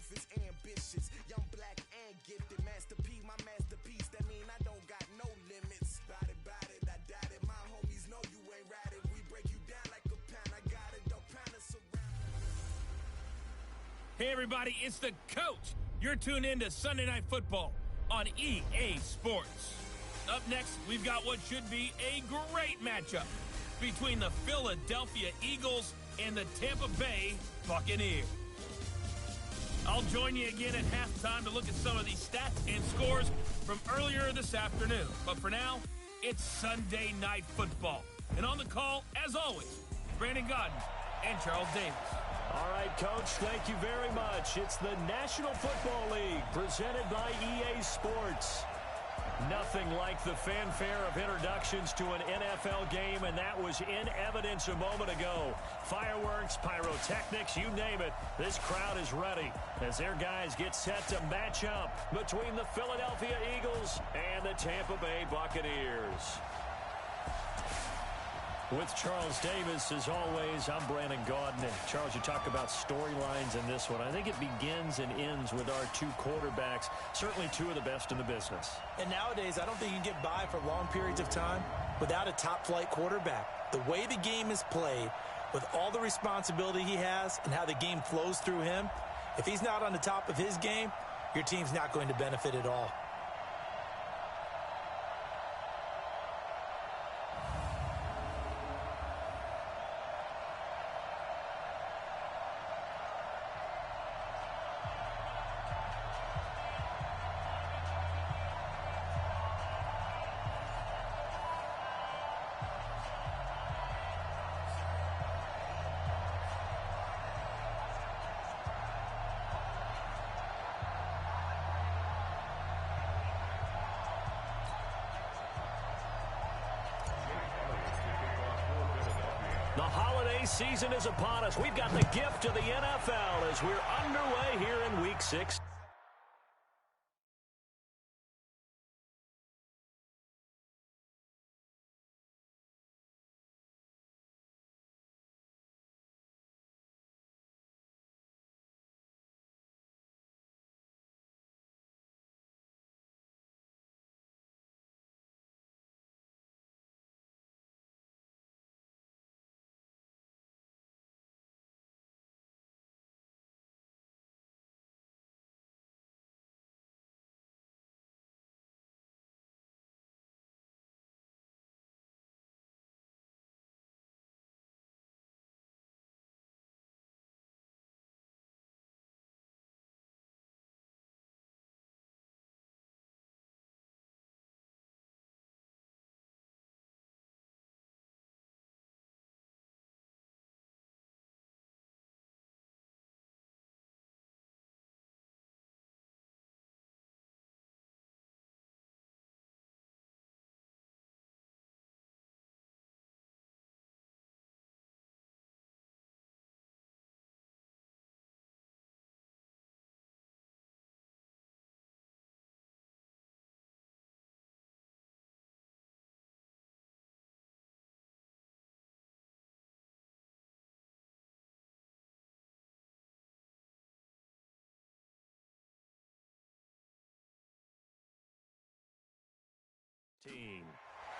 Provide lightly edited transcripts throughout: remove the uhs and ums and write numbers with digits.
youth is ambitious, young, black, and gifted. Master P, my masterpiece. That mean I don't got no limits. Bout it, I doubt it. My homies know you ain't ratted. We break you down like a pound. I got it, don't pound us around. Hey everybody, it's the coach. You're tuned in to Sunday Night Football on EA Sports. Up next, we've got what should be a great matchup between the Philadelphia Eagles and the Tampa Bay Buccaneers. I'll join you again at halftime to look at some of these stats and scores from earlier this afternoon. But for now, it's Sunday Night Football. And on the call, as always, Brandon Gaudin and Charles Davis. All right, Coach, thank you very much. It's the National Football League presented by EA Sports. Nothing like the fanfare of introductions to an NFL game, and that was in evidence a moment ago. Fireworks, pyrotechnics, you name it. This crowd is ready as their guys get set to match up between the Philadelphia Eagles and the Tampa Bay Buccaneers. With Charles Davis, as always, I'm Brandon Gaudin. And Charles, you talk about storylines in this one. I think it begins and ends with our two quarterbacks, certainly two of the best in the business. And nowadays, I don't think you can get by for long periods of time without a top-flight quarterback. The way the game is played, with all the responsibility he has and how the game flows through him, if he's not on the top of his game, your team's not going to benefit at all. The holiday season is upon us. We've got the gift of the NFL as we're underway here in Week 6.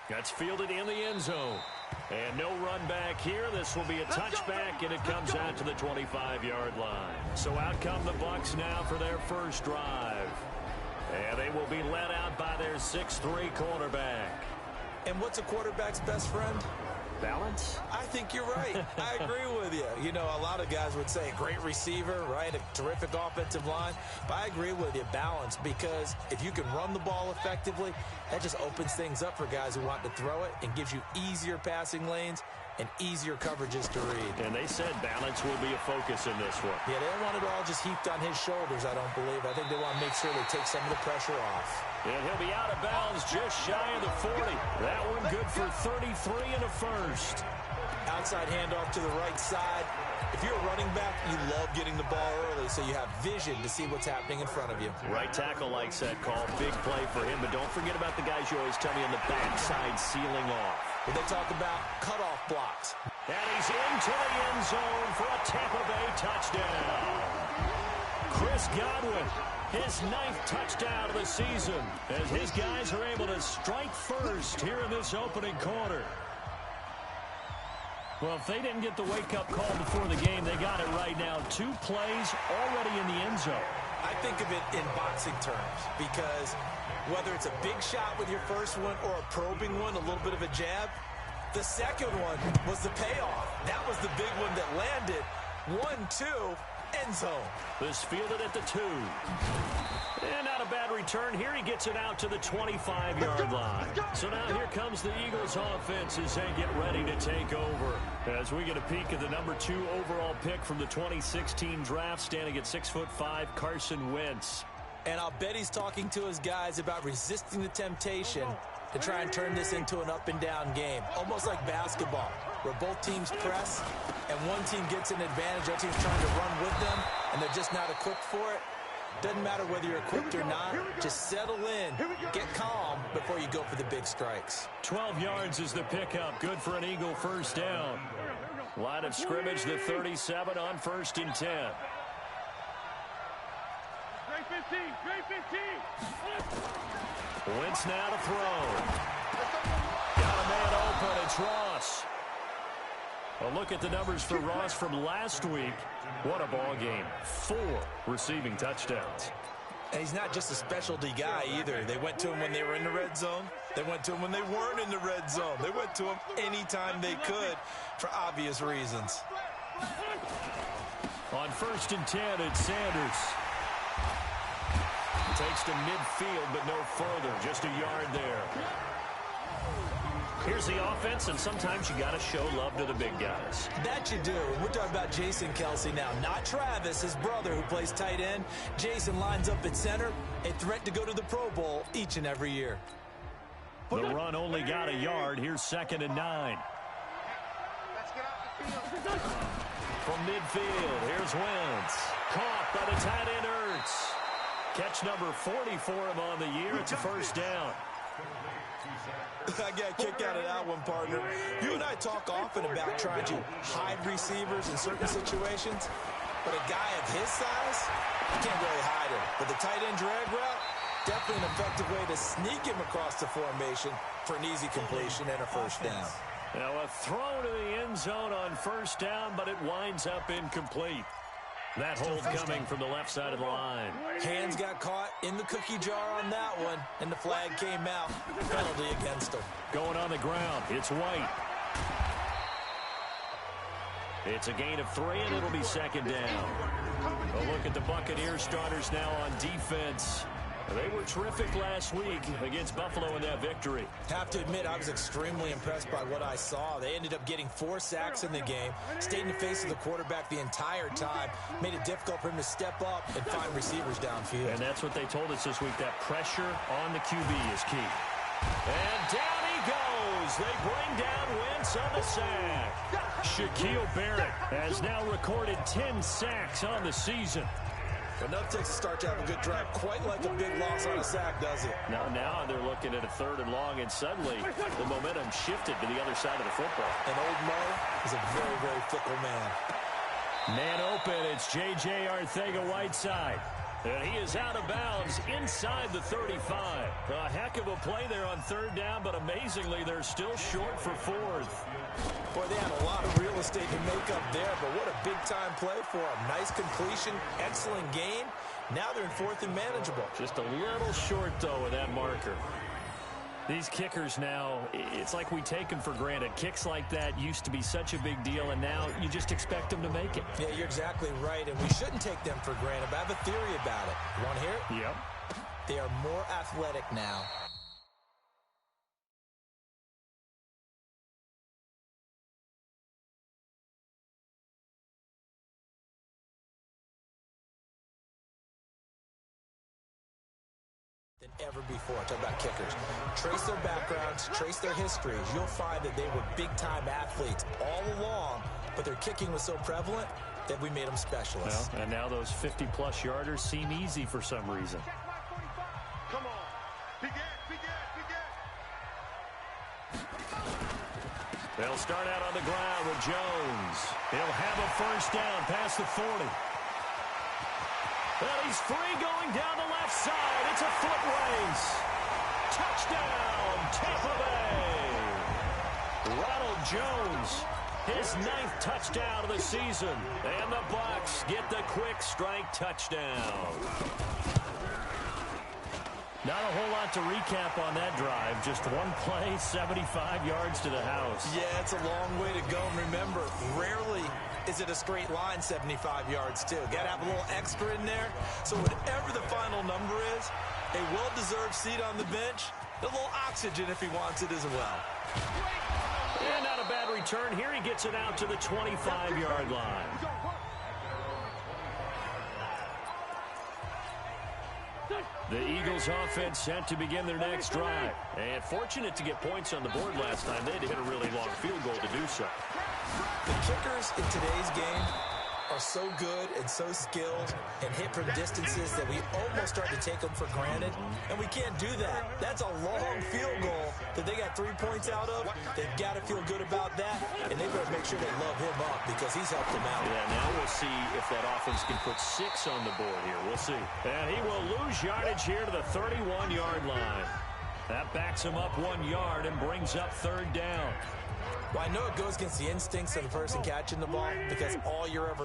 That's fielded in the end zone. And no run back here. This will be a touchback, and it comes out to the 25-yard line. So out come the Bucs now for their first drive. And they will be led out by their 6'3" quarterback. And what's a quarterback's best friend? Balance? I think you're right. I agree with you. You know, a lot of guys would say a great receiver, right? A terrific offensive line. But I agree with you, balance, because if you can run the ball effectively, that just opens things up for guys who want to throw it and gives you easier passing lanes and easier coverages to read. And they said balance will be a focus in this one. Yeah, they don't want it all just heaped on his shoulders, I don't believe. I think they want to make sure they take some of the pressure off. And he'll be out of bounds just shy of the 40. That one good for 33 and a first. Outside handoff to the right side. If you're a running back, you love getting the ball early so you have vision to see what's happening in front of you. Right tackle likes that call. Big play for him, but don't forget about the guys you always tell me on the backside sealing off. When they talk about cutoff blocks. And he's into the end zone for a Tampa Bay touchdown. Chris Chris Godwin, his 9th touchdown of the season, as his guys are able to strike first here in this opening quarter. Well, if they didn't get the wake-up call before the game, they got it right now. 2 plays already in the end zone. I think of it in boxing terms because whether it's a big shot with your first one or a probing one, a little bit of a jab, the second one was the payoff. That was the big one that landed. 1-2, end zone. This fielded at the 2. And not a bad return. Here he gets it out to the 25-yard line. So now here comes the Eagles offense as they get ready to take over. As we get a peek at the number 2 overall pick from the 2016 draft, standing at 6'5", Carson Wentz. And I'll bet he's talking to his guys about resisting the temptation to try and turn this into an up-and-down game. Almost like basketball, where both teams press, and one team gets an advantage, the other team's trying to run with them, and they're just not equipped for it. Doesn't matter whether you're equipped or not. Just settle in, get calm before you go for the big strikes. 12 yards is the pickup. Good for an Eagle first down. Line of scrimmage, the 37 on 1st and 10. Wentz now to throw. Got a man open. It's Ross. A look at the numbers for Ross from last week. What a ball game. 4 receiving touchdowns. And he's not just a specialty guy either. They went to him when they were in the red zone. They went to him when they weren't in the red zone. They went to him anytime they could for obvious reasons. On 1st and 10, it's Sanders. Takes to midfield, but no further. Just a yard there. Here's the offense, and sometimes you got to show love to the big guys. That you do. We're talking about Jason Kelce now, not Travis, his brother, who plays tight end. Jason lines up at center, a threat to go to the Pro Bowl each and every year. The run only got a yard. Here's 2nd and 9. From midfield, here's Wentz. Caught by the tight end Ertz. Catch number 40 for him on the year. It's a first down. I got a kick out of that one, partner. You and I talk often about trying to hide receivers in certain situations, but a guy of his size, you can't really hide him. But the tight end drag route, definitely an effective way to sneak him across the formation for an easy completion and a first down. Now a throw to the end zone on first down, but it winds up incomplete. That hold coming from the left side of the line. Hands got caught in the cookie jar on that one, and the flag came out. Penalty against him. Going on the ground, it's White. It's a gain of 3, and it'll be 2nd down. A look at the Buccaneers starters now on defense. They were terrific last week against Buffalo in that victory. Have to admit, I was extremely impressed by what I saw. They ended up getting 4 sacks in the game, stayed in the face of the quarterback the entire time, made it difficult for him to step up and find receivers downfield. And that's what they told us this week, that pressure on the QB is key. And down he goes. They bring down Wentz on the sack. Shaquille Barrett has now recorded 10 sacks on the season. Enough takes a start to have a good drive. Quite like a big loss on a sack, does it? Now they're looking at a 3rd and long, and suddenly the momentum shifted to the other side of the football. And old Mo is a very, very fickle man. Man open, it's J.J. Arcega-Whiteside. And he is out of bounds inside the 35. A heck of a play there on 3rd down, but amazingly, they're still short for 4th. Boy, they had a lot of real estate to make up there, but what a big-time play for them. Nice completion, excellent gain. Now they're in 4th and manageable. Just a little short, though, with that marker. These kickers now, it's like we take them for granted. Kicks like that used to be such a big deal, and now you just expect them to make it. Yeah, you're exactly right, and we shouldn't take them for granted, but I have a theory about it. You want to hear it? Yep. They are more athletic now. Than ever before. Talk about kickers. Trace their backgrounds, trace their histories. You'll find that they were big-time athletes all along, but their kicking was so prevalent that we made them specialists. Well, and now those 50-plus yarders seem easy for some reason. Come on. They'll start out on the ground with Jones. He'll have a first down past the 40. And he's free going down the left side. It's a foot race. Touchdown, Tampa Bay. Ronald Jones, his 9th touchdown of the season. And the Bucs get the quick strike touchdown. Not a whole lot to recap on that drive. Just one play, 75 yards to the house. Yeah, it's a long way to go. And remember, rarely is it a straight line 75 yards, too. Got to have a little extra in there. So whatever the final number is, a well-deserved seat on the bench, a little oxygen if he wants it as well. And not a bad return here. He gets it out to the 25-yard line. The Eagles offense set to begin their next drive. And fortunate to get points on the board last time. They had to hit a really long field goal to do so. The kickers in today's game are so good and so skilled and hit from distances that we almost start to take them for granted. And we can't do that. That's a long field goal that they got 3 points out of. They've got to feel good about that. And they better make sure they love him up because he's helped them out. Yeah, now we'll see if that offense can put 6 on the board here. We'll see. And he will lose yardage here to the 31-yard line. That backs him up 1 yard and brings up 3rd down. Well, I know it goes against the instincts of the person catching the ball because all you're ever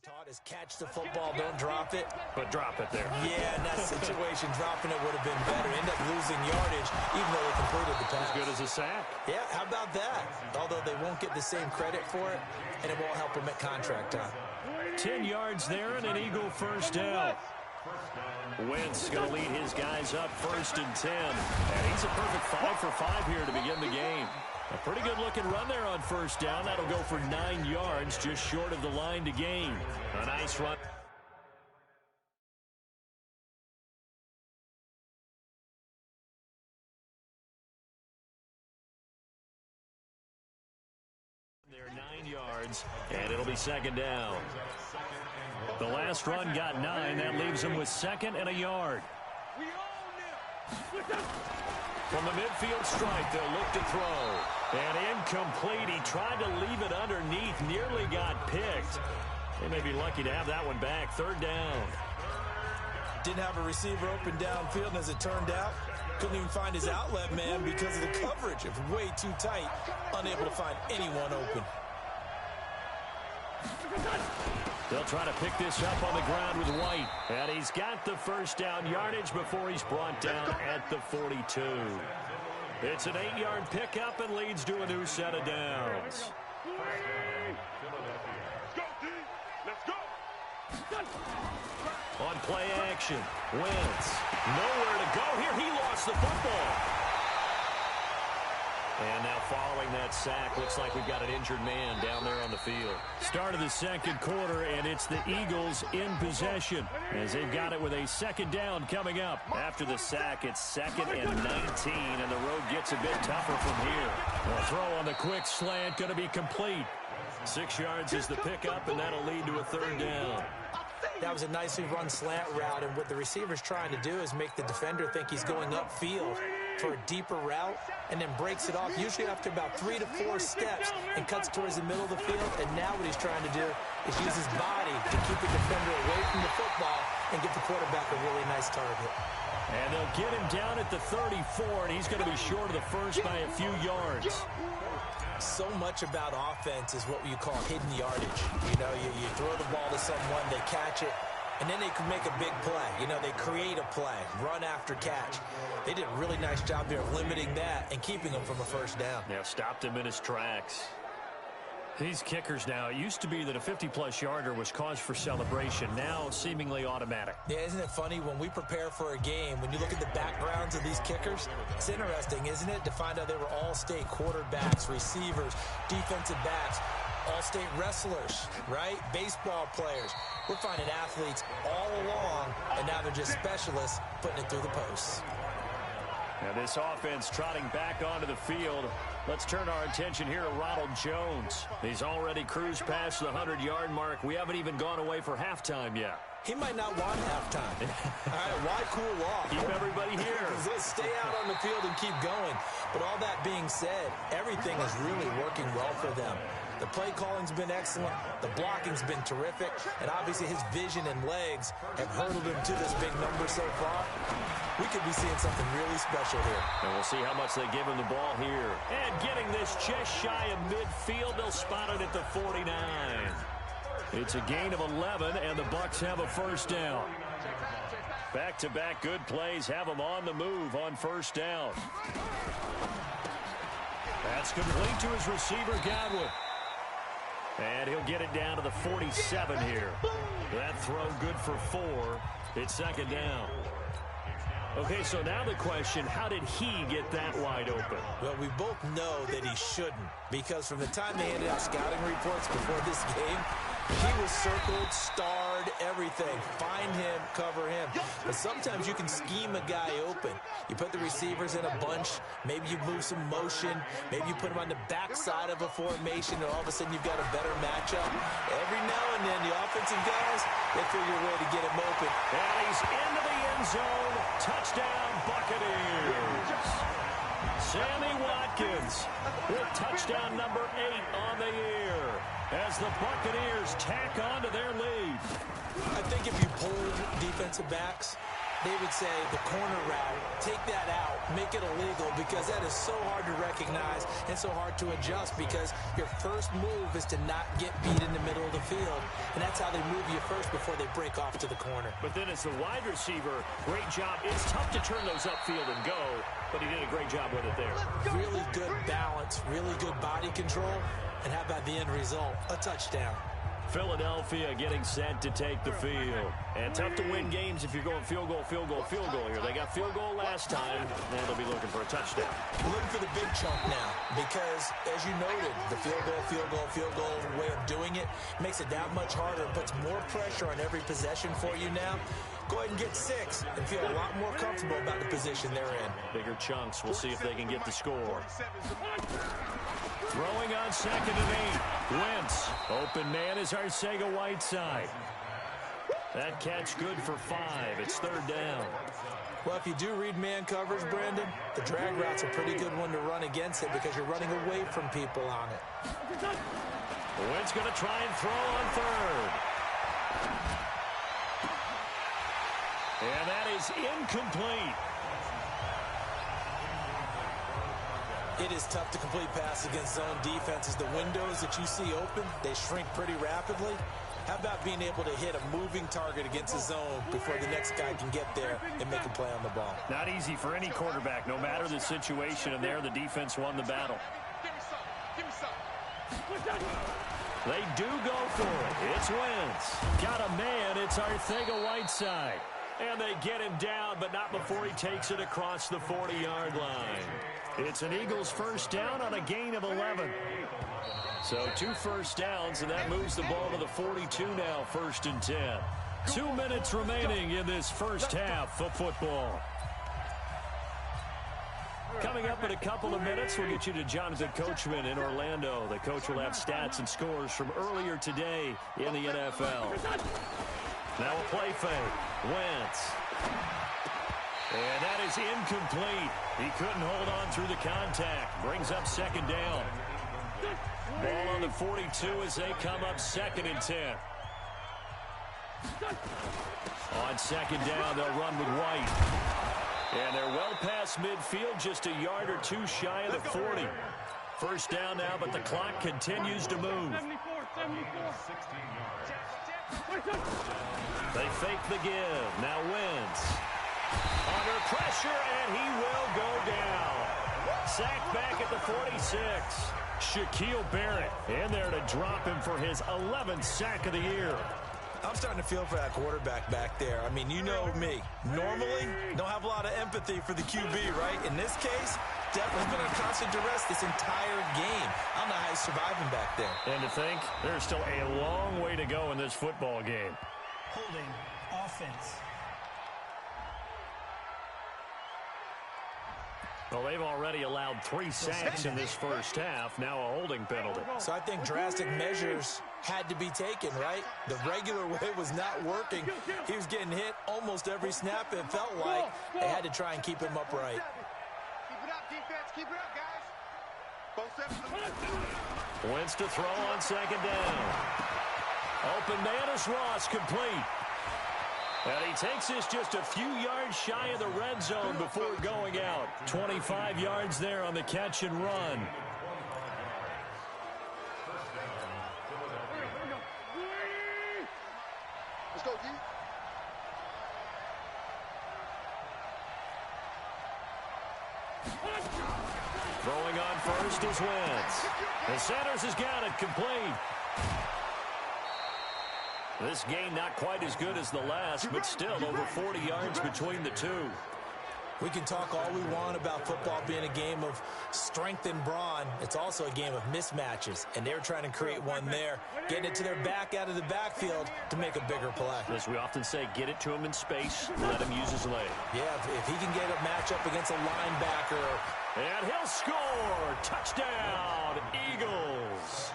taught is catch the football, don't drop it. But drop it there. Yeah, in that situation, dropping it would have been better. End up losing yardage, even though they completed the pass. As good as a sack. Yeah, how about that? Although they won't get the same credit for it, and it won't help them at contract time. 10 yards there and an Eagle first down. Wentz going to lead his guys up 1st and 10. And he's a perfect 5 for 5 here to begin the game. A pretty good-looking run there on 1st down. That'll go for 9 yards, just short of the line to gain. A nice run. There, 9 yards, and it'll be 2nd down. The last run got 9. That leaves him with 2nd and a yard. From the midfield stripe, they'll look to throw. And incomplete. He tried to leave it underneath. Nearly got picked. They may be lucky to have that one back. 3rd down. Didn't have a receiver open downfield, and as it turned out, couldn't even find his outlet man because of the coverage. It was way too tight. Unable to find anyone open. They'll try to pick this up on the ground with White. And he's got the 1st down yardage before he's brought down at the 42. It's an 8-yard pickup and leads to a new set of downs. On play action, Wentz. Nowhere to go here. He lost the football. And now following that sack, looks like we've got an injured man down there on the field. Start of the 2nd quarter, and it's the Eagles in possession as they've got it with a 2nd down coming up. After the sack, it's 2nd and 19, and the road gets a bit tougher from here. The throw on the quick slant going to be complete. 6 yards is the pickup, and that'll lead to a 3rd down. That was a nicely run slant route, and what the receiver's trying to do is make the defender think he's going upfield for a deeper route, and then breaks it off, usually after about 3 to 4 steps, and cuts towards the middle of the field. And now what he's trying to do is use his body to keep the defender away from the football and get the quarterback a really nice target. And they'll get him down at the 34, and he's going to be short of the first by a few yards. So much about offense is what you call hidden yardage. You know, you throw the ball to someone, they catch it, and then they can make a big play. You know, they create a play, run after catch. They did a really nice job here of limiting that and keeping him from a 1st down. Yeah, stopped him in his tracks. These kickers now, it used to be that a 50-plus yarder was cause for celebration. Now, seemingly automatic. Yeah, isn't it funny when we prepare for a game, when you look at the backgrounds of these kickers, it's interesting, isn't it, to find out they were all-state quarterbacks, receivers, defensive backs, all-state wrestlers, right? Baseball players. We're finding athletes all along, and now they're just specialists putting it through the posts. Now this offense trotting back onto the field. Let's turn our attention here to Ronald Jones. He's already cruised past the 100-yard mark. We haven't even gone away for halftime yet. He might not want halftime. All right, why cool off? Keep everybody here. Let's stay out on the field and keep going. But all that being said, everything is really working well for them. The play calling's been excellent. The blocking's been terrific. And obviously his vision and legs have hurdled him to this big number so far. We could be seeing something really special here. And we'll see how much they give him the ball here. And getting this just shy of midfield, they'll spot it at the 49. It's a gain of 11, and the Bucs have a first down. Back-to-back good plays have them on the move on first down. That's complete to his receiver, Godwin. And he'll get it down to the 47 here. That throw good for 4. It's second down. Okay, so now the question, how did he get that wide open? Well, we both know that he shouldn't, because from the time they handed out scouting reports before this game, he was circled, starred, everything. Find him, cover him. But sometimes you can scheme a guy open. You put the receivers in a bunch. Maybe you move some motion. Maybe you put him on the backside of a formation, and all of a sudden you've got a better matchup. Every now and then, the offensive guys, they figure a way to get him open. And he's into the end zone. Touchdown, Buccaneers. Sammy Watkins with touchdown number 8 on the year as the Buccaneers tack on to their lead. I think if you polled defensive backs, they would say the corner route, take that out, make it illegal, because that is so hard to recognize and so hard to adjust, because your first move is to not get beat in the middle of the field, and that's how they move you first before they break off to the corner. But then as the wide receiver, great job. It's tough to turn those upfield and go, but he did a great job with it there. Really good balance, really good body control, and how about the end result? A touchdown. Philadelphia getting set to take the field. And tough to win games if you're going field goal, field goal, field goal here. They got field goal last time, and they'll be looking for a touchdown. Looking for the big chunk now, because as you noted, the field goal way of doing it makes it that much harder, puts more pressure on every possession for you now. Go ahead and get 6 and feel a lot more comfortable about the position they're in. Bigger chunks. We'll see if they can get the score. Throwing on second and 8. Wentz. Open man is Arcega-Whiteside. That catch good for 5. It's third down. Well, if you do read man coverage, Brandon, the drag route's a pretty good one to run against it because you're running away from people on it. Wentz going to try and throw on third. And that is incomplete. It is tough to complete pass against zone defenses. The windows that you see open, they shrink pretty rapidly. How about being able to hit a moving target against a zone before the next guy can get there and make a play on the ball? Not easy for any quarterback, no matter the situation, and there the defense won the battle. They do go for it. It's Wentz. Got a man. It's Arcega-Whiteside. And they get him down, but not before he takes it across the 40-yard line. It's an Eagles first down on a gain of 11. So 2 first downs, and that moves the ball to the 42 now, 1st and 10. 2 minutes remaining in this first half of football. Coming up in a couple of minutes, we'll get you to Jonathan Coachman in Orlando. The coach will have stats and scores from earlier today in the NFL. Now a play fake. Wentz. And that is incomplete. He couldn't hold on through the contact. Brings up second down. Ball on the 42 as they come up 2nd and 10. On second down, they'll run with White. And they're well past midfield, just a yard or 2 shy of the 40. First down now, but the clock continues to move. They fake the give. Now Wentz. Under pressure, and he will go down. Sacked back at the 46. Shaquille Barrett in there to drop him for his 11th sack of the year. I'm starting to feel for that quarterback back there. I mean, you know me. Normally, don't have a lot of empathy for the QB, right? In this case, definitely been under constant duress this entire game. I don't know how he's surviving back there. And to think, there's still a long way to go in this football game. Holding offense. Well, they've already allowed 3 sacks in this first half. Now a holding penalty. So I think drastic measures had to be taken, right? The regular way was not working. He was getting hit almost every snap. It felt like they had to try and keep him upright. Keep it up, defense. Keep it up, guys. Both sides. Wentz to throw on second down. Open man is Ross, complete. And he takes this just a few yards shy of the red zone before going out. 25 yards there on the catch and run. Let's go, D. Throwing on first is Wentz. The Sanders has got it, complete. This game not quite as good as the last, but still over 40 yards between the two. We can talk all we want about football being a game of strength and brawn. It's also a game of mismatches, and they're trying to create one there, getting it to their back out of the backfield to make a bigger play. As we often say, get it to him in space, let him use his leg. Yeah, if he can get a matchup against a linebacker. And he'll score! Touchdown, Eagles!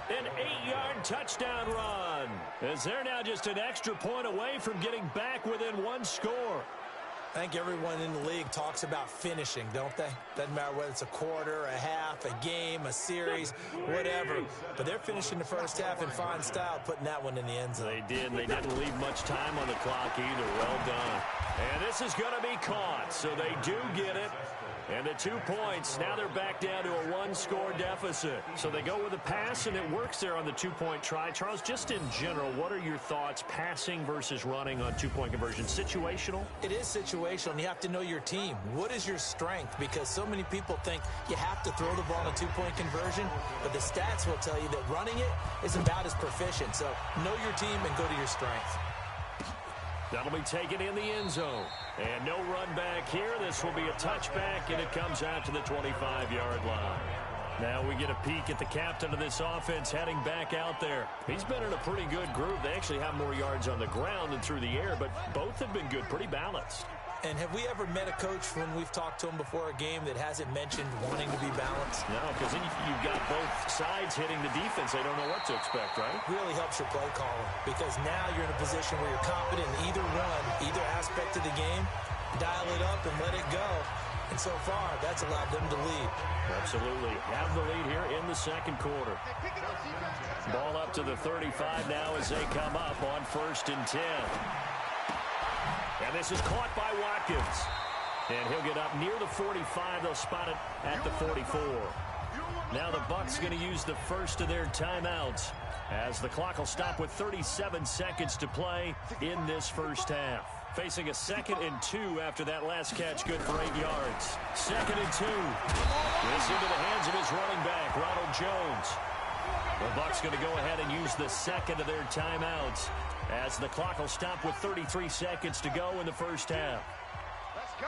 An 8-yard touchdown run. As they're now just an extra point away from getting back within 1 score. I think everyone in the league talks about finishing, don't they? Doesn't matter whether it's a quarter, a half, a game, a series, whatever. But they're finishing the first half in fine style, putting that one in the end zone. They did, and they didn't leave much time on the clock either. Well done. And this is going to be caught, so they do get it. And the 2 points, now they're back down to a 1-score deficit. So they go with a pass, and it works there on the 2-point try. Charles, just in general, what are your thoughts passing versus running on 2-point conversion? Situational? It is situational, and you have to know your team. What is your strength? Because so many people think you have to throw the ball in a 2-point conversion, but the stats will tell you that running it is about as proficient. So know your team and go to your strength. That'll be taken in the end zone. And no run back here. This will be a touchback, and it comes out to the 25-yard line. Now we get a peek at the captain of this offense heading back out there. He's been in a pretty good group. They actually have more yards on the ground than through the air, but both have been good, pretty balanced. And have we ever met a coach when we've talked to him before a game that hasn't mentioned wanting to be balanced? No, because then you've got both sides hitting the defense. They don't know what to expect, right? Really helps your play calling, because now you're in a position where you're confident in either aspect of the game. Dial it up and let it go. And so far, that's allowed them to lead. Absolutely. Have the lead here in the second quarter. Ball up to the 35 now as they come up on 1st and 10. And this is caught by Watkins. And he'll get up near the 45. They'll spot it at the 44. Now the Bucs going to use the first of their timeouts as the clock will stop with 37 seconds to play in this first half. Facing a 2nd and 2 after that last catch, good for 8 yards. 2nd and 2. This into the hands of his running back, Ronald Jones. The Bucs going to go ahead and use the second of their timeouts as the clock will stop with 33 seconds to go in the first half. Let's go.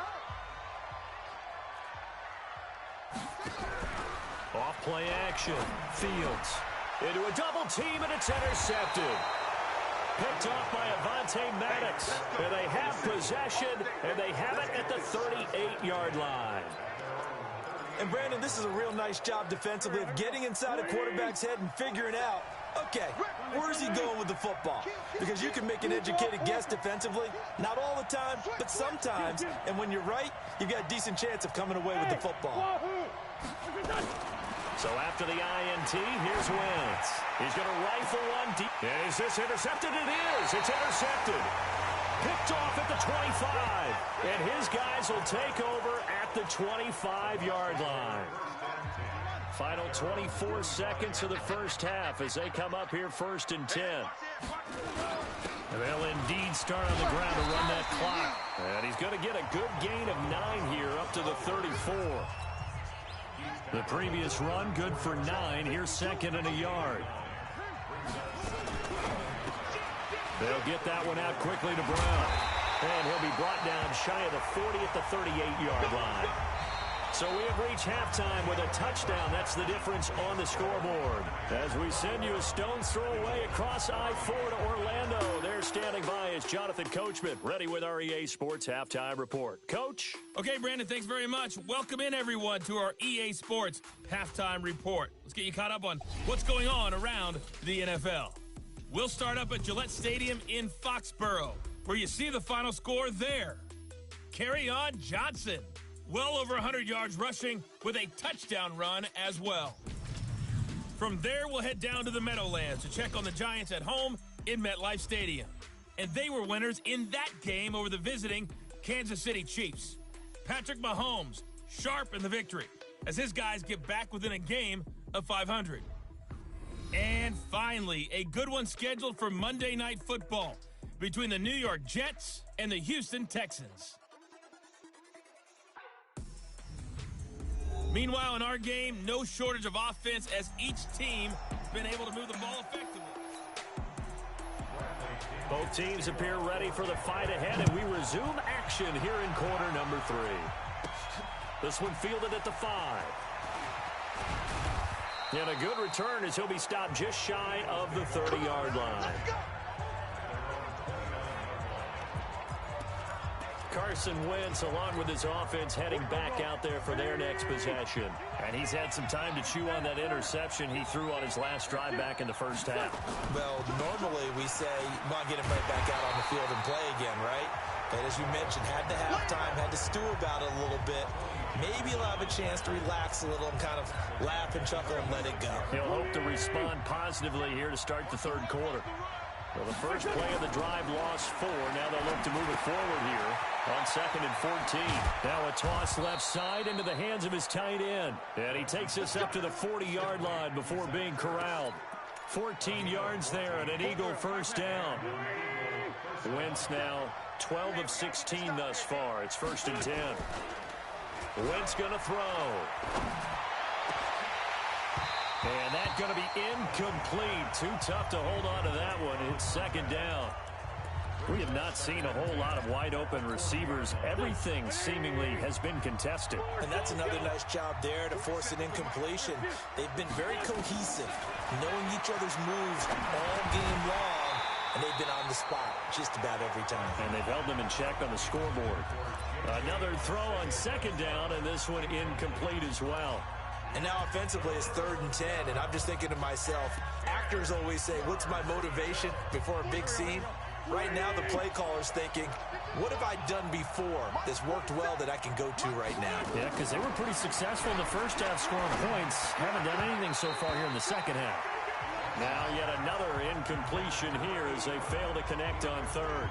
Off play action. Fields into a double team, and it's intercepted. Picked off by Avonte Maddox. And they have possession, and they have it at the 38-yard line. And Brandon, this is a real nice job defensively of getting inside a quarterback's head and figuring out, okay, where's he going with the football? Because you can make an educated guess defensively. Not all the time, but sometimes. And when you're right, you've got a decent chance of coming away with the football. So after the INT, here's Wentz. He's going to rifle one deep. Is this intercepted? It is. It's intercepted. Picked off at the 25. And his guys will take over at the 25-yard line. Final 24 seconds of the first half as they come up here 1st and 10. They'll indeed start on the ground to run that clock. And he's going to get a good gain of 9 here up to the 34. The previous run, good for 9. Here's 2nd and a yard. They'll get that one out quickly to Brown. And he'll be brought down shy of the 40 at the 38-yard line. So we have reached halftime with a touchdown. That's the difference on the scoreboard. As we send you a stone's throw away across I-4 to Orlando. There standing by is Jonathan Coachman, ready with our EA Sports Halftime Report. Coach? Okay, Brandon, thanks very much. Welcome in, everyone, to our EA Sports Halftime Report. Let's get you caught up on what's going on around the NFL. We'll start up at Gillette Stadium in Foxborough, where you see the final score there. Kerryon Johnson, well over 100 yards rushing with a touchdown run as well. From there, we'll head down to the Meadowlands to check on the Giants at home in MetLife Stadium. And they were winners in that game over the visiting Kansas City Chiefs. Patrick Mahomes, sharp in the victory, as his guys get back within a game of 500. And finally, a good one scheduled for Monday Night Football between the New York Jets and the Houston Texans. Meanwhile, in our game, no shortage of offense as each team has been able to move the ball effectively. Both teams appear ready for the fight ahead, and we resume action here in quarter number 3. This one fielded at the 5. And a good return as he'll be stopped just shy of the 30-yard line. Carson Wentz, along with his offense, heading back out there for their next possession. And he's had some time to chew on that interception he threw on his last drive back in the first half. Well, normally we say, well, get him right back out on the field and play again, right? And as you mentioned, had to have time, had to stew about it a little bit. Maybe he'll have a chance to relax a little and kind of laugh and chuckle and let it go. He'll hope to respond positively here to start the third quarter. Well, the first play of the drive lost 4. Now they'll look to move it forward here on 2nd and 14. Now a toss left side into the hands of his tight end. And he takes us up to the 40-yard line before being corralled. 14 yards there and an Eagle first down. Wentz now 12 of 16 thus far. It's 1st and 10. Wentz going to throw. And that's going to be incomplete. Too tough to hold on to that one. It's 2nd down. We have not seen a whole lot of wide-open receivers. Everything seemingly has been contested. And that's another nice job there to force an incompletion. They've been very cohesive, knowing each other's moves all game long, and they've been on the spot just about every time. And they've held them in check on the scoreboard. Another throw on 2nd down, and this one incomplete as well. And now offensively it's 3rd and 10, and I'm just thinking to myself, actors always say, what's my motivation before a big scene? Right now the play caller's thinking, what have I done before that's worked well that I can go to right now? Yeah, because they were pretty successful in the first half scoring points. Haven't done anything so far here in the second half. Now yet another incompletion here as they fail to connect on 3rd.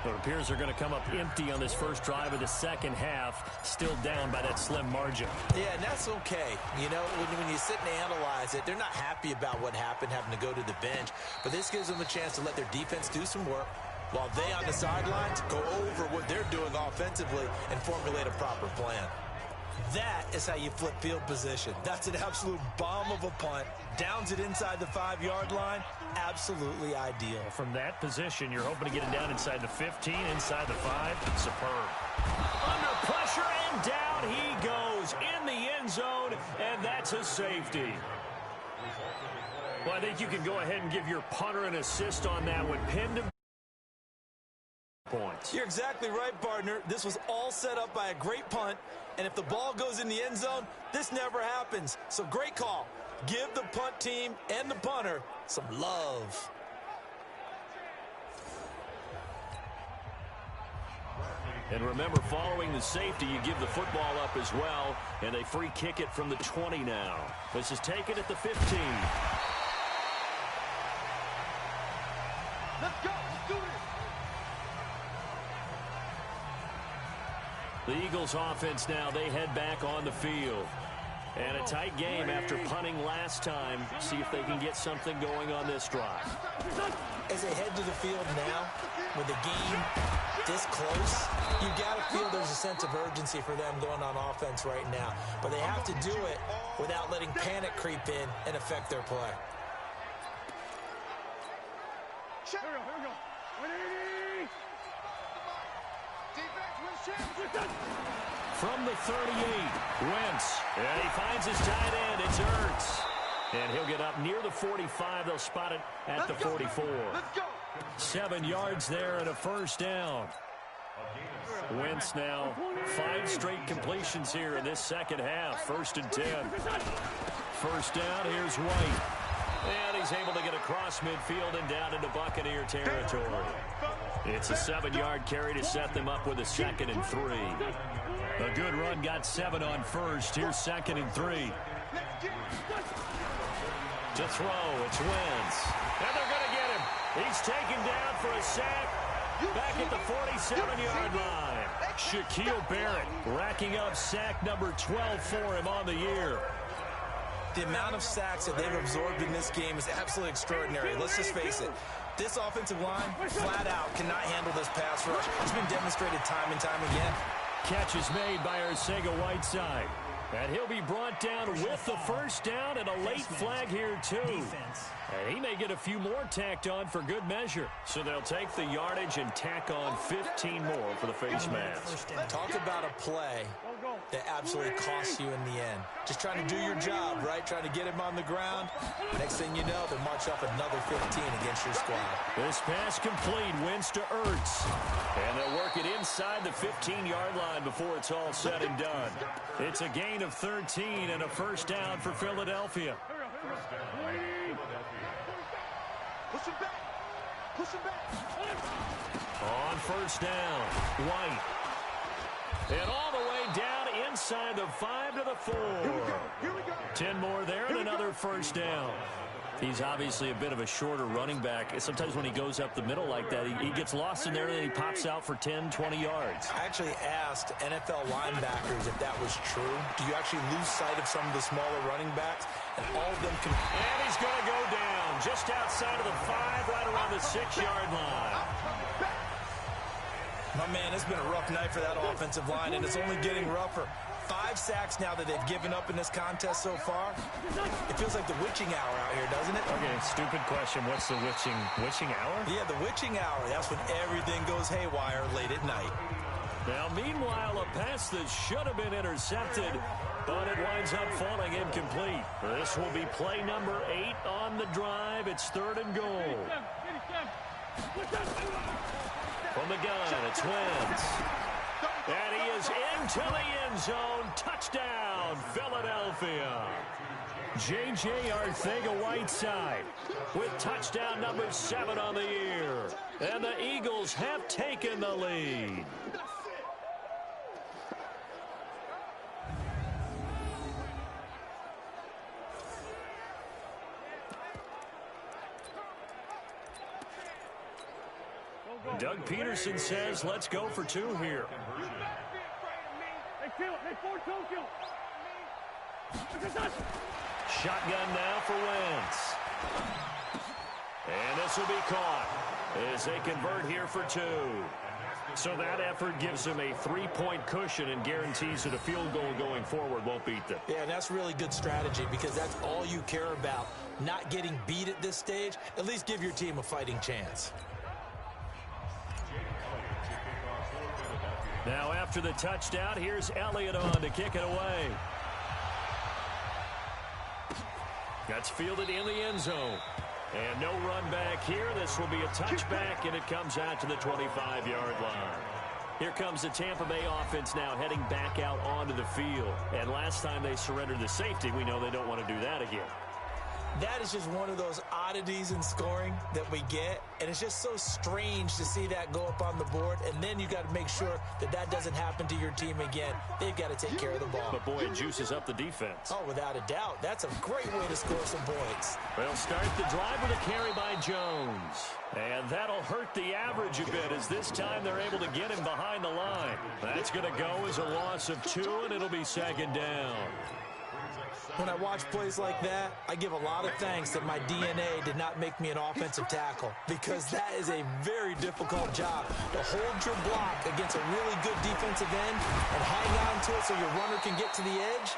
It appears they're going to come up empty on this first drive of the second half, still down by that slim margin. Yeah, and that's okay. You know, when you sit and analyze it, they're not happy about what happened, having to go to the bench. But this gives them a chance to let their defense do some work while they on the sidelines go over what they're doing offensively and formulate a proper plan. That is how you flip field position. That's an absolute bomb of a punt. Downs it inside the 5-yard line. Absolutely ideal. From that position, you're hoping to get it down inside the 15, inside the 5. Superb. Under pressure, and down he goes in the end zone, and that's a safety. Well, I think you can go ahead and give your punter an assist on that one. Pinned him. Points. You're exactly right, partner. This was all set up by a great punt, and if the ball goes in the end zone, this never happens. So great call. Give the punt team and the punter some love. And remember, following the safety, you give the football up as well, and they free kick it from the 20 now. This is taken at the 15. Let's go. Let's do this. The Eagles offense now, they head back on the field. And a tight game after punting last time. See if they can get something going on this drive. As they head to the field now, with the game this close, you got to feel there's a sense of urgency for them going on offense right now. But they have to do it without letting panic creep in and affect their play. Here we go. 180. Defense wins championship. from the 38. Wentz. And he finds his tight end. It's Ertz. And he'll get up near the 45. They'll spot it at the 44. 7 yards there and a first down. Wentz now 5 straight completions here in this second half. 1st and 10. First down, here's White. And he's able to get across midfield and down into Buccaneer territory. It's a 7-yard carry to set them up with a 2nd and 3. A good run got 7 on first. Here's 2nd and 3. To throw, it's Wentz. And they're going to get him. He's taken down for a sack. Back at the 47-yard line. Shaquille Barrett racking up sack number 12 for him on the year. The amount of sacks that they've absorbed in this game is absolutely extraordinary. Let's just face it. This offensive line, flat out, cannot handle this pass rush. It's been demonstrated time and time again. Catch is made by Arcega-Whiteside. And he'll be brought down with the first down and a late flag here, too. And he may get a few more tacked on for good measure. So they'll take the yardage and tack on 15 more for the face mask. Talk about a play that absolutely costs you in the end. Just trying to do your job, right? Trying to get him on the ground. Next thing you know, they'll march up another 15 against your squad. This pass complete, Wentz to Ertz. And they'll work it inside the 15-yard line before it's all said and done. It's a gain of 13 and a first down for Philadelphia. Push him back. Push him back. On first down, White. And all the way down inside the 5 to the 4. Here we go. 10 more there and another first down. He's obviously a bit of a shorter running back. Sometimes when he goes up the middle like that, he gets lost in there and then he pops out for 10, 20 yards. I actually asked NFL linebackers if that was true. Do you actually lose sight of some of the smaller running backs? And all of them can... And he's going to go down just outside of the 5, right around the 6-yard line. My man, it's been a rough night for that offensive line, and it's only getting rougher. 5 sacks now that they've given up in this contest so far. It feels like the witching hour out here, doesn't it? Okay, stupid question. What's the witching hour? Yeah, the witching hour. That's when everything goes haywire late at night. Now, meanwhile, a pass that should have been intercepted, but it winds up falling incomplete. This will be play number 8 on the drive. It's 3rd and goal. From the gun, it's Wentz. And he is into the end zone. Touchdown, Philadelphia. J.J. Arcega-Whiteside with touchdown number 7 on the year. And the Eagles have taken the lead. Doug Peterson says, let's go for 2 here. Shotgun now for Wentz. And this will be caught as they convert here for 2. So that effort gives them a 3-point cushion and guarantees that a field goal going forward won't beat them. Yeah, and that's really good strategy because that's all you care about. Not getting beat at this stage. At least give your team a fighting chance. Now after the touchdown, here's Elliott on to kick it away. That's fielded in the end zone. And no run back here. This will be a touchback, and it comes out to the 25-yard line. Here comes the Tampa Bay offense now heading back out onto the field. And last time they surrendered the safety, we know they don't want to do that again. That is just one of those oddities in scoring that we get, and it's just so strange to see that go up on the board, and then you got to make sure that that doesn't happen to your team again. They've got to take care of the ball. But, boy, it juices up the defense. Oh, without a doubt. That's a great way to score some points. They'll start the drive with a carry by Jones. And that'll hurt the average a bit as this time they're able to get him behind the line. That's going to go as a loss of 2, and it'll be 2nd down. When I watch plays like that, I give a lot of thanks that my DNA did not make me an offensive tackle, because that is a very difficult job to hold your block against a really good defensive end and hang on to it so your runner can get to the edge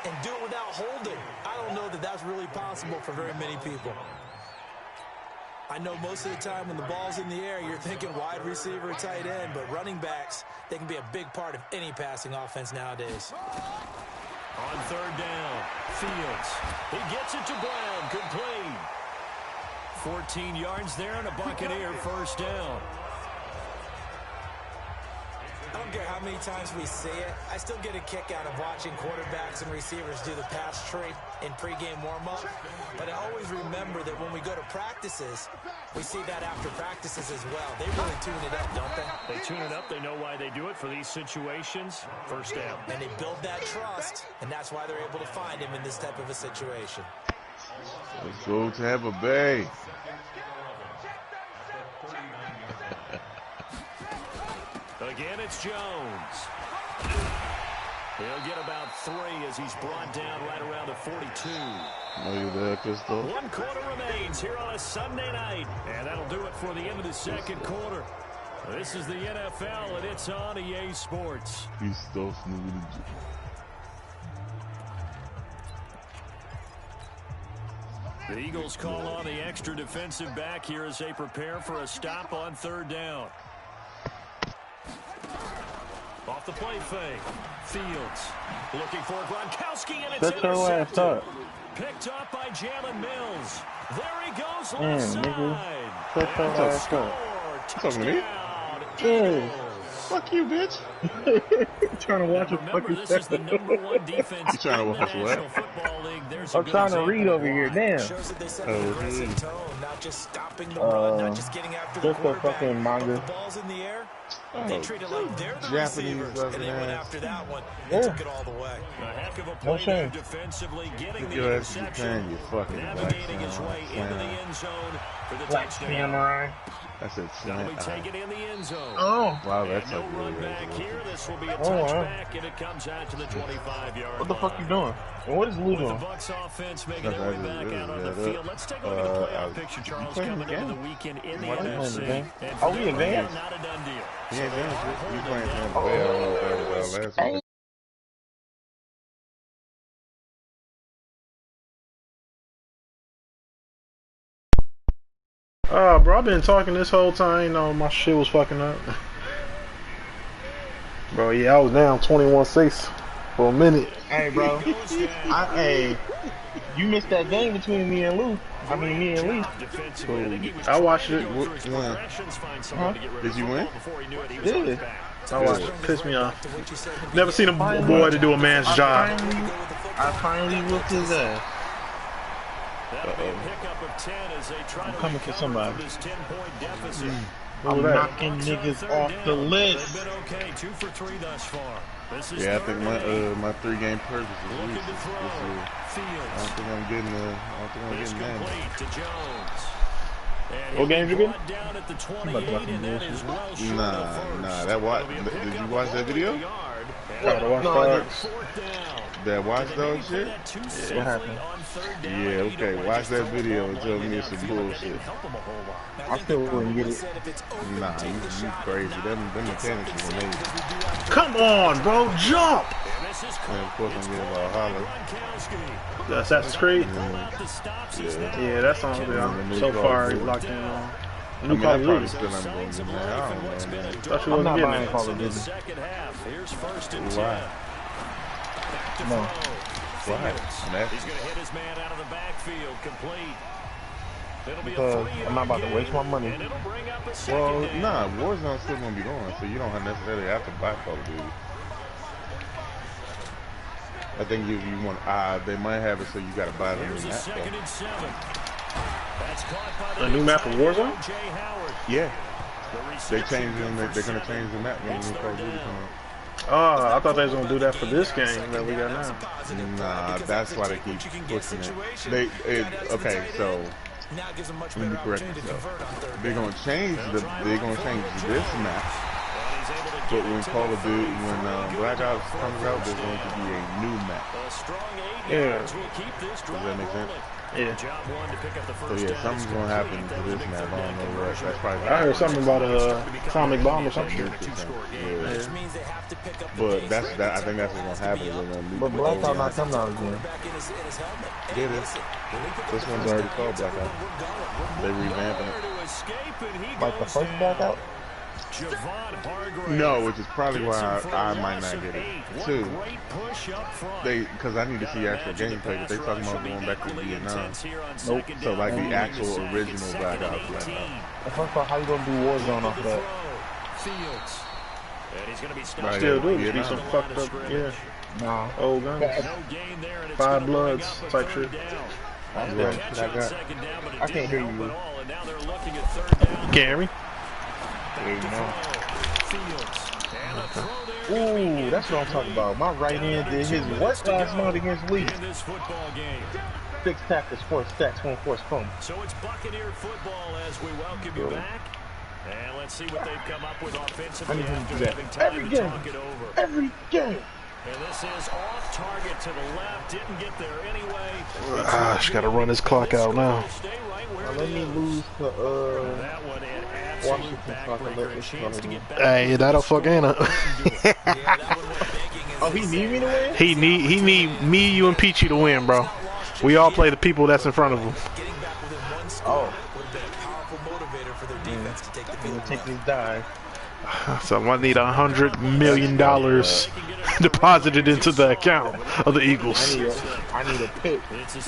and do it without holding. I don't know that that's really possible for very many people. I know most of the time when the ball's in the air, you're thinking wide receiver, tight end, but running backs, they can be a big part of any passing offense nowadays. On third down, Fields. He gets it to Brown, complete. 14 yards there and a Buccaneer first down. I don't care how many times we see it. I still get a kick out of watching quarterbacks and receivers do the pass tree in pregame warm-up. But I always remember that when we go to practices, we see that after practices as well. They really tune it up, don't they? They tune it up. They know why they do it for these situations. First down. And they build that trust, and that's why they're able to find him in this type of a situation. Let's go Tampa Bay. Again, it's Jones. He'll get about 3 as he's brought down right around the 42. Are you there, Crystal? 1 quarter remains here on a Sunday night. And that'll do it for the end of the second quarter. This is the NFL, and it's on EA Sports. He's still snoozing. The Eagles call on the extra defensive back here as they prepare for a stop on third down. Off the play fake. Fields looking for Gronkowski, and it's intercepted. Picked up by Jalen Mills. There he goes left side. Shut your ass up. Talking to me? Touchdown. Fuck you, bitch. Trying to watch a fucking This is the #1 defense You trying to in the watch what? National Football League. There's a I'm good trying to example. read over here. Damn. Shows that they set an aggressive tone, not just stopping the run, not just getting after the just a quarterback. fucking manga. But the ball's in the air, they treat it like they're the Japanese receivers, and they went ass. after that one and took it all the way. A heck of a No play shame. there defensively, getting Get the your ass to interception, Japan, you fucking navigating his black way into the end zone for the Black touchdown. samurai. I said That'll be China. taken in the end zone. Oh, Wow, And that's no like run really back here. This will be a Oh, wow. touchback, and it comes out to the 25-yard what the fuck you doing? And what is Lou With the doing? Bucs offense making That's their way actually back out on really the good. field. Let's take a look at the playoff picture, you Charles, playing coming the into the game? weekend in the Why are you playing NFC. the game? And Are for we them, advanced? not a done deal. He So ain't they done are shit. You holding playing down Tampa Bay last week. Bro, I've been talking this whole time. You know, my shit was fucking up. Bro, yeah, I was down 21-6 for a minute. Hey, bro. Hey, you missed that game between me and Lou. I mean, me and Lee. I watched it. Huh? Did you win? Yeah. I watched it. Pissed me off. Never seen a boy to do a man's job. I finally whooped his ass. I'm coming for somebody. I'm knocking niggas off the list. Yeah, I think my 3-game purpose is reached this year. I don't think I'm getting that. What games you getting? Nah. Did you watch that video? Gotta watch dogs. That watchdog shit? Yeah, what happened? Yeah, okay. Watch that video and tell me it's some bullshit. I still wouldn't get it. Nah, you crazy. Them mechanics is amazing. Come on, bro, jump! And of course I'm getting Valhalla. The Assassin's Creed? Yeah. Yeah, that's on there. So far, locked in on. New Call of Duty. Still I'm going to get that. I don't know, man. Thought you wasn't getting it. Call of Duty. Why? No. Why? He's going to hit his man out of the backfield, complete. Because I'm not about to waste my money. Well, nah, Warzone's still going to be going, so you don't necessarily have to buy Call of Duty. I think if you want, they might have it so you got to buy them in that. A new map of Warzone? Yeah. They're changing, they're going to change the map when the new Call of Duty comes out. Oh, I thought they was going to do that for this game that we got now. Nah, that's why they keep pushing it. Okay, so let me correct myself. They're gonna change this map. But when Call of Duty, when Black Ops comes out, there's going to be a new map. Yeah. Does that make sense? Yeah. So yeah, something's gonna happen to this map. I don't know what. That's probably. I heard something about a atomic bomb or something. Yeah. But I think that's what's gonna happen. But Blackout not coming out again. Get it? This one's already called Blackout. They revamping it. Like the first Blackout? No, which is probably why I might not get it. Two, because I need to see actual gameplay, but they talking about going back to Vietnam. Nope. So like the actual original Blackout. The first part, how you gonna do Warzone off of that? Still do. Be some fucked up, yeah. Nah. Old guns. 5 Bloods type shit. I can't hear you. Can't hear me? Ooh, that's what I'm talking about. My right end did his what last month against Lee? 6 tackles, 4 sacks, 1 forced fumble. So it's Buccaneer football as we welcome you back. And let's see what they've come up with offensively after having time to talk it over. Every game. And this is off target to the left. Didn't get there anyway. Just gotta run this clock out now. Now let me lose to Washington so I can let this one in. Hey, that'll fuck Anna. Oh, he need me to win? He need me, you, and Peachy to win, bro. We all play the people that's in front of him. Oh. Take this dive. So I need $100 million deposited into the account of the Eagles. I need a pick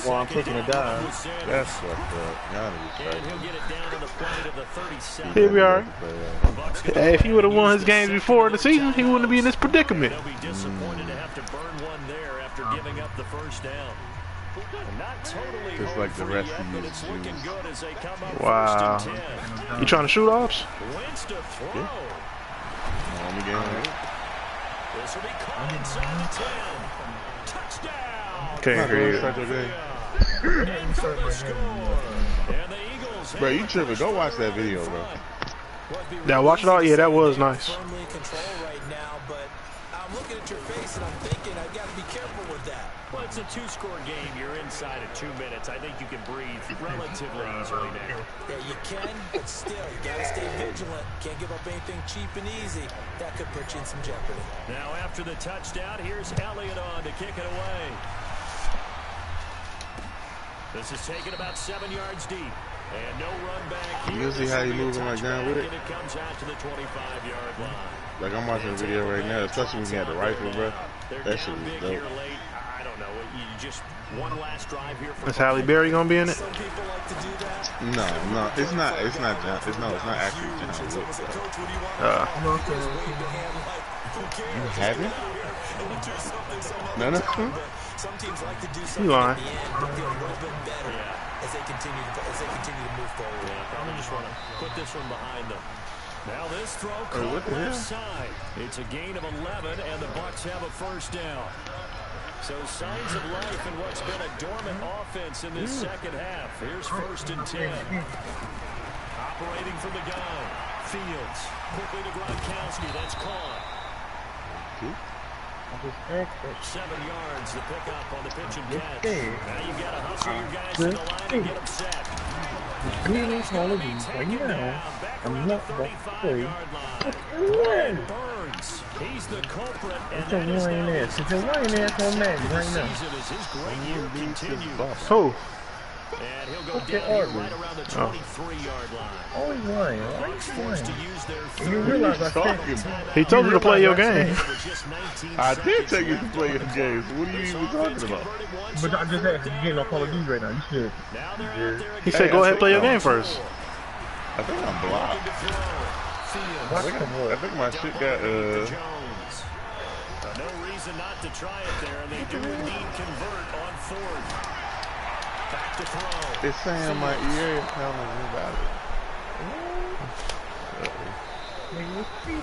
while I'm taking a dive. That's fucked up. Here we are. Hey, if he would have won his games before the season, he wouldn't be in this predicament. Disappointed to have to burn one there after giving up the first down. Just like the rest of you. Wow. You trying to shoot offs? Yeah. Let me get him. This will be caught inside the 10. Touchdown. Can't hear you. Bro, you tripping. Go watch that video, bro. Now watch it all. Yeah, that was nice. I'm looking at your face and I'm thinking I've got to be careful with that. Well, it's a 2-score game. You're inside of 2 minutes. I think you can breathe relatively easily now. Yeah, you can, but still, you got to stay vigilant. Can't give up anything cheap and easy. That could put you in some jeopardy. Now, after the touchdown, here's Elliott on to kick it away. This is taken about 7 yards deep. And no run back here. You see how you moving like down with it? It comes out to the 25-yard line. Like I'm watching a video right now, especially when you had the rifle, bro. That shit was dope. I don't know. You just one last drive here. Is Halle Berry gonna be in it? No, it's not. It's not actually John Wick. You haven't? No. You lying? As they continue to move forward. Probably just want to put this one behind them. Now this throw caught left side. It's a gain of 11, and the Bucs have a first down. So signs of life in what's been a dormant offense in this second half. Here's 1st and 10. Operating from the gun. Fields. Quickly to Gronkowski. That's caught. 7 yards to pick up on the pitch and catch. Now you've got to hustle your guys to the line and get them set. I'm not free. Burns. He's the culprit. It's a wine there. It's a wine there for Matt right now. Who? And he'll go down right around the 23-yard line. Always lying. Always lying. You realize I said he told you to play your game. I did tell you to play your game. So what are you even talking about? But I just asked you getting on Call of Duty right now. You should. He said, "Go ahead, and play your game first." I think I'm blocked. I think my shit got No reason not to try it there, and they do indeed convert on 4th. Back to throw. It's saying in my ear it's telling me about it.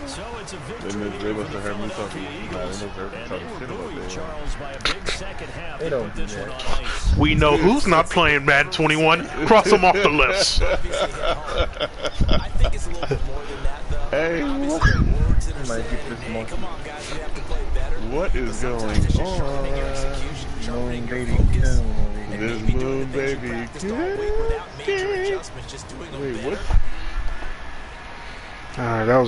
So it's a victory. They must have heard me talking. They must have heard me talking shit about Charles by a big second half. They put this one on ice. We know who's not playing Madden 21. Cross them off the list. I think it's a little bit more than that, though. Hey, what is going on? Baby. This moon baby. Wait, what? Alright, that was